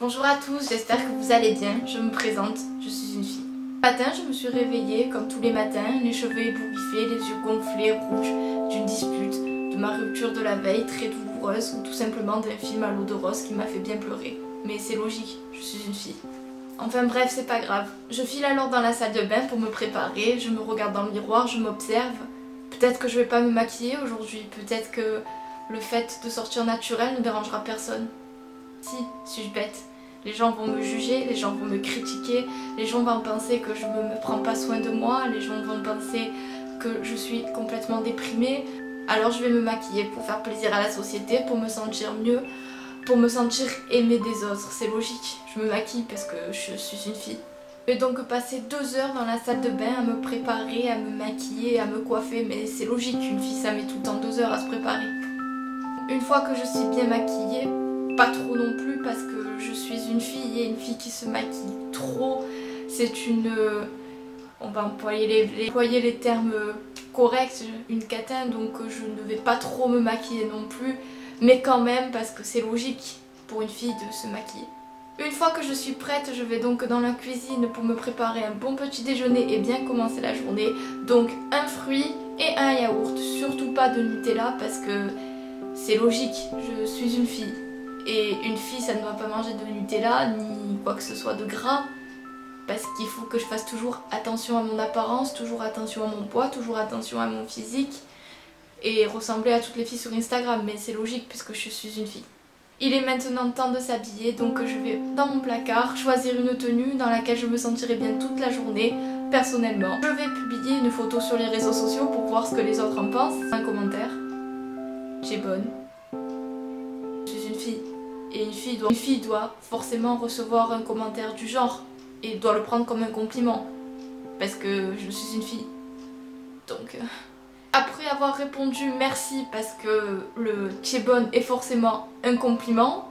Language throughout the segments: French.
Bonjour à tous, j'espère que vous allez bien. Je me présente, je suis une fille. Ce matin, je me suis réveillée comme tous les matins, les cheveux ébouriffés, les yeux gonflés, rouges, d'une dispute, de ma rupture de la veille très douloureuse ou tout simplement d'un film à l'eau de rose qui m'a fait bien pleurer. Mais c'est logique, je suis une fille. Enfin bref, c'est pas grave. Je file alors dans la salle de bain pour me préparer, je me regarde dans le miroir, je m'observe. Peut-être que je vais pas me maquiller aujourd'hui, peut-être que le fait de sortir naturel ne dérangera personne. Si, suis-je bête? Les gens vont me juger, les gens vont me critiquer, les gens vont penser que je ne me prends pas soin de moi, les gens vont penser que je suis complètement déprimée. Alors je vais me maquiller pour faire plaisir à la société, pour me sentir mieux, pour me sentir aimée des autres. C'est logique, je me maquille parce que je suis une fille. Je vais donc passer 2 heures dans la salle de bain à me préparer, à me maquiller, à me coiffer, mais c'est logique, une fille ça met tout le temps 2 heures à se préparer. Une fois que je suis bien maquillée, pas trop non plus parce que je suis une fille et une fille qui se maquille trop, c'est une... on va employer les termes corrects, une catin, donc je ne vais pas trop me maquiller non plus, mais quand même parce que c'est logique pour une fille de se maquiller. Une fois que je suis prête, je vais donc dans la cuisine pour me préparer un bon petit déjeuner et bien commencer la journée. Donc un fruit et un yaourt, surtout pas de Nutella parce que c'est logique, je suis une fille. Et une fille ça ne doit pas manger de Nutella ni quoi que ce soit de gras parce qu'il faut que je fasse toujours attention à mon apparence, toujours attention à mon poids, toujours attention à mon physique et ressembler à toutes les filles sur Instagram, mais c'est logique puisque je suis une fille. Il est maintenant temps de s'habiller, donc je vais dans mon placard choisir une tenue dans laquelle je me sentirai bien toute la journée. Personnellement, je vais publier une photo sur les réseaux sociaux pour voir ce que les autres en pensent. Un commentaire. J'ai bonne. Je suis une fille. Et une fille doit forcément recevoir un commentaire du genre et doit le prendre comme un compliment parce que je suis une fille. Donc après avoir répondu merci parce que le tchébon est forcément un compliment,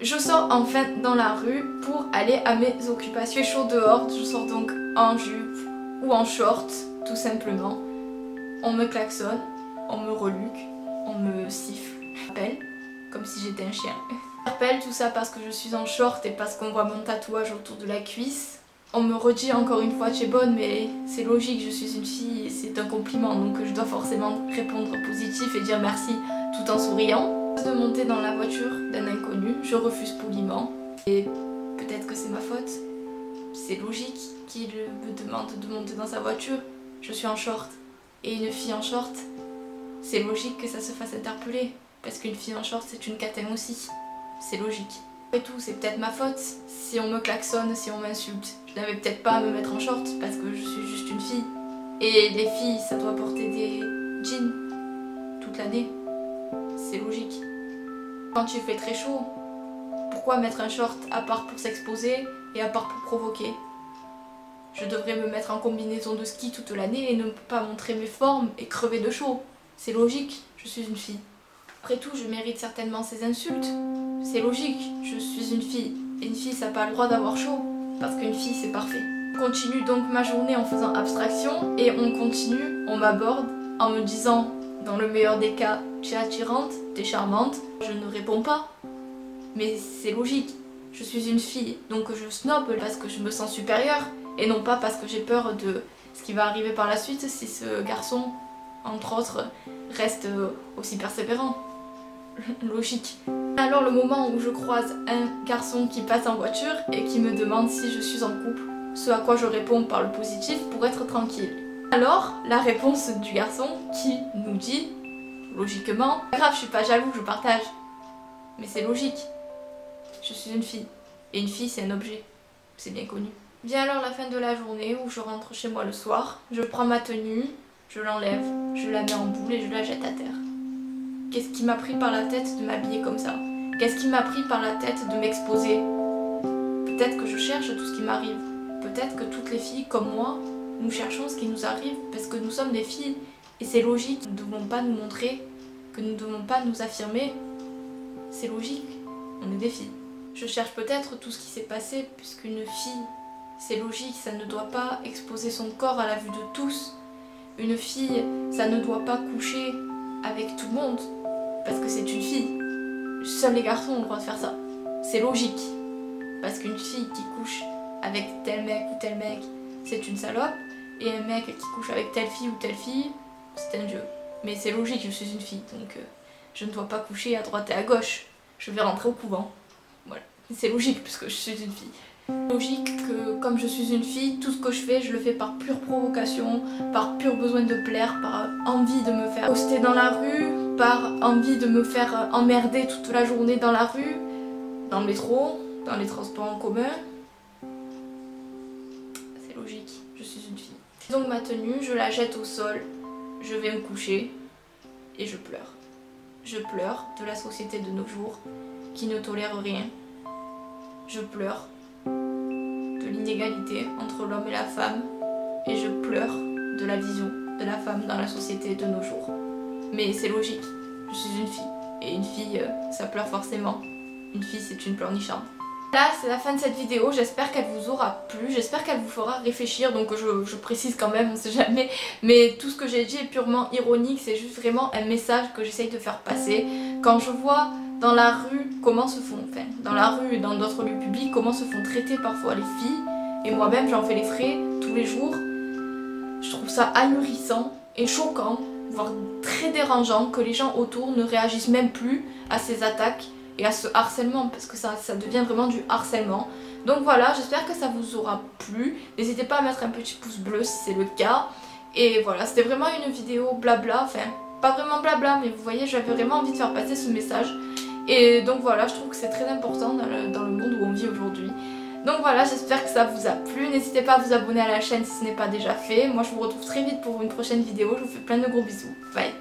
je sors enfin dans la rue pour aller à mes occupations. Il fait chaud dehors, je sors donc en jupe ou en short tout simplement. On me klaxonne, on me reluque, on me siffle, comme si j'étais un chien. Je rappelle tout ça parce que je suis en short et parce qu'on voit mon tatouage autour de la cuisse. On me redit encore une fois bonne, mais c'est logique, je suis une fille et c'est un compliment donc je dois forcément répondre positif et dire merci tout en souriant. De monter dans la voiture d'un inconnu, je refuse poliment et peut-être que c'est ma faute. C'est logique qu'il me demande de monter dans sa voiture. Je suis en short et une fille en short, c'est logique que ça se fasse interpeller parce qu'une fille en short c'est une catin aussi. C'est logique. Et tout, c'est peut-être ma faute si on me klaxonne, si on m'insulte. Je n'avais peut-être pas à me mettre en short parce que je suis juste une fille. Et les filles, ça doit porter des jeans toute l'année. C'est logique. Quand il fait très chaud, pourquoi mettre un short à part pour s'exposer et à part pour provoquer? Je devrais me mettre en combinaison de ski toute l'année et ne pas montrer mes formes et crever de chaud. C'est logique, je suis une fille. Après tout, je mérite certainement ces insultes. C'est logique, je suis une fille. Et une fille, ça n'a pas le droit d'avoir chaud. Parce qu'une fille, c'est parfait. Je continue donc ma journée en faisant abstraction. Et on continue, on m'aborde en me disant, dans le meilleur des cas, tu es attirante, tu es charmante. Je ne réponds pas. Mais c'est logique, je suis une fille. Donc je snob parce que je me sens supérieure. Et non pas parce que j'ai peur de ce qui va arriver par la suite si ce garçon, entre autres, reste aussi persévérant. Logique. Alors le moment où je croise un garçon qui passe en voiture et qui me demande si je suis en couple, ce à quoi je réponds par le positif pour être tranquille. Alors la réponse du garçon qui nous dit, logiquement, pas grave, je suis pas jaloux, je partage. Mais c'est logique. Je suis une fille. Et une fille c'est un objet. C'est bien connu. Vient alors la fin de la journée où je rentre chez moi le soir, je prends ma tenue, je l'enlève, je la mets en boule et je la jette à terre. Qu'est-ce qui m'a pris par la tête de m'habiller comme ça? Qu'est-ce qui m'a pris par la tête de m'exposer? Peut-être que je cherche tout ce qui m'arrive. Peut-être que toutes les filles comme moi, nous cherchons ce qui nous arrive parce que nous sommes des filles. Et c'est logique, nous ne devons pas nous montrer, que nous ne devons pas nous affirmer. C'est logique, on est des filles. Je cherche peut-être tout ce qui s'est passé puisqu'une fille, c'est logique, ça ne doit pas exposer son corps à la vue de tous. Une fille, ça ne doit pas coucher avec tout le monde parce que c'est une fille. Seuls les garçons ont le droit de faire ça. C'est logique. parce qu'une fille qui couche avec tel mec ou tel mec, c'est une salope, et un mec qui couche avec telle fille ou telle fille, c'est un dieu. Mais c'est logique, je suis une fille, donc je ne dois pas coucher à droite et à gauche. Je vais rentrer au couvent. Voilà. C'est logique puisque je suis une fille. Logique que comme je suis une fille, tout ce que je fais le fais par pure provocation, par pur besoin de plaire, par envie de me faire poster dans la rue, par envie de me faire emmerder toute la journée dans la rue, dans le métro, dans les transports en commun. C'est logique, je suis une fille. Donc ma tenue, je la jette au sol, je vais me coucher et je pleure. Je pleure de la société de nos jours qui ne tolère rien. Je pleure de l'inégalité entre l'homme et la femme et je pleure de la vision de la femme dans la société de nos jours. Mais c'est logique, je suis une fille et une fille ça pleure forcément. Une fille c'est une pleurnichante. Là c'est la fin de cette vidéo, j'espère qu'elle vous aura plu, j'espère qu'elle vous fera réfléchir, donc je précise quand même, on sait jamais, mais tout ce que j'ai dit est purement ironique, c'est juste vraiment un message que j'essaye de faire passer. Quand je vois dans la rue comment se font, enfin dans la rue et dans d'autres lieux publics, comment se font traiter parfois les filles, et moi-même j'en fais les frais tous les jours, je trouve ça ahurissant et choquant, voire très dérangeant que les gens autour ne réagissent même plus à ces attaques et à ce harcèlement, parce que ça devient vraiment du harcèlement. Donc voilà, j'espère que ça vous aura plu. N'hésitez pas à mettre un petit pouce bleu si c'est le cas. Et voilà, c'était vraiment une vidéo blabla, enfin pas vraiment blabla, mais vous voyez, j'avais vraiment envie de faire passer ce message. Et donc voilà, je trouve que c'est très important dans le monde où on vit aujourd'hui. Donc voilà, j'espère que ça vous a plu. N'hésitez pas à vous abonner à la chaîne si ce n'est pas déjà fait. Moi je vous retrouve très vite pour une prochaine vidéo. Je vous fais plein de gros bisous. Bye.